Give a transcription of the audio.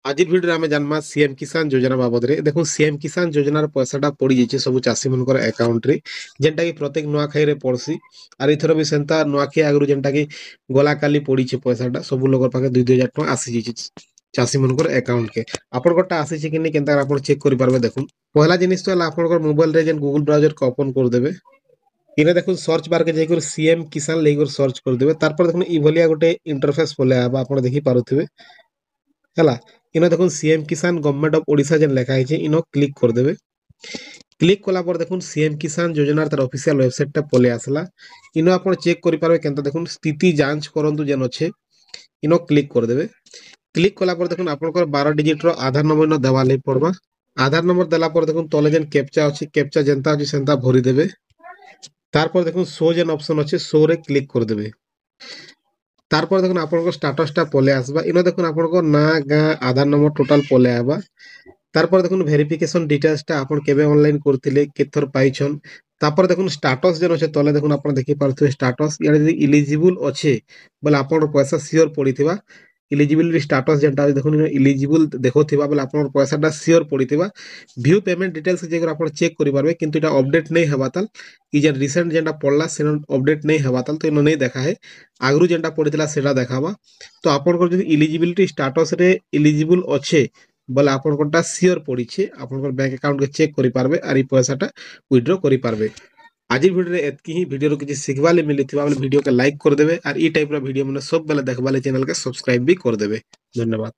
आज भिडियो आम जाना सीएम किसान योजना बाबद रे देखो सीएम किसान योजनार पैसाटा पड़ जाइए सब चाषी मन अकाउंट रे जेनटा कि प्रत्येक नुआखाई रे पड़सी आर इथर भी सेंता नुआखाई आगु जेनटा कि गला काली पड़ी पैसाटा सब लोग पाखे 2,000 टका आसी जाइए चाषी मन अकाउंट के आपनटा आसी कि नहीं केनता आप चेक कर पारबे देखो पहला जिनिस तो आप मोबाइल रे जेन गूगल ब्राउजर को ओपन कर देबे इने देखो सर्च बार के जाकर सीएम किसान लेकर सर्च कर देबे तारपर देखो ई भलिया गोटे इंटरफेस पले आबा आपण देखि पारुथिबे हला इनो देखो सीएम किसान गवर्नमेंट ऑफ ओडिशा जेन लिखा है इनो क्लिक कर देबे क्लिक कला पर देखो सीएम किसान योजना तार ऑफिशियल वेबसाइट टा पले आसला इनो आपण चेक करि पारबे केनता देखो स्थिति जांच करंतु जेन अच्छे इनो क्लिक कर देबे क्लिक कला पर देखो आपनकर 12 डिजिट रो आधार नंबर न देवा ले पड़बा आधार नंबर देला पर देखो तले जेन कैप्चा अछि कैप्चा जेनता अछि सेनता भरि देबे तारपर देखो शो जेन ऑप्शन अछि शो रे क्लिक कर देबे तारपर देखो आपनकर स्टेटस टा पले आसबा इनो देखो आपनकर ना गा आधार नंबर टोटल पले आबा तारपर देखो वेरिफिकेशन डिटेल्स टा आपण केबे ऑनलाइन करथिले केथर पाइछन तापर देखो स्टेटस जेन अछि तले देखो आपण देखि पारथु स्टेटस या यदि एलिजिबल अछि बोले आपण पैसा सियोर पड़ीथिबा इलिजिबिलिटी स्टेटस जेनटा देखो इलिजिबल देखोथिबा बोले आपण पैसाटा सियोर पड़ीथिबा व्यू पेमेंट डिटेल्स जेकर आपण चेक करि पारबे किंतु एटा अपडेट नै हेबा ताल ई जे रिसेंट जेनटा पड़ला से अपडेट नहीं हेबा ताल तो इनो नहीं देखा है आगरू जेनटा पड़ीथिला सेटा देखाबा तो आपनकर जदि इलिजिबिलिटी स्टेटस रे इलिजिबल अच्छे बोले आपनकरटा सियोर पड़ीछे आपनकर बैंक अकाउंट के चेक करि पारबे आर ई पैसाटा विथड्रॉ करि पारबे आज वीडियो रे एतकी ही वीडियो रो किछि सिखबा ले मिलिथिबा बोले वीडियो के लाइक कर देबे आर ई टाइप रो वीडियो माने सब बेले देखबा ले चैनल के सब्सक्राइब भी कर देबे धन्यवाद।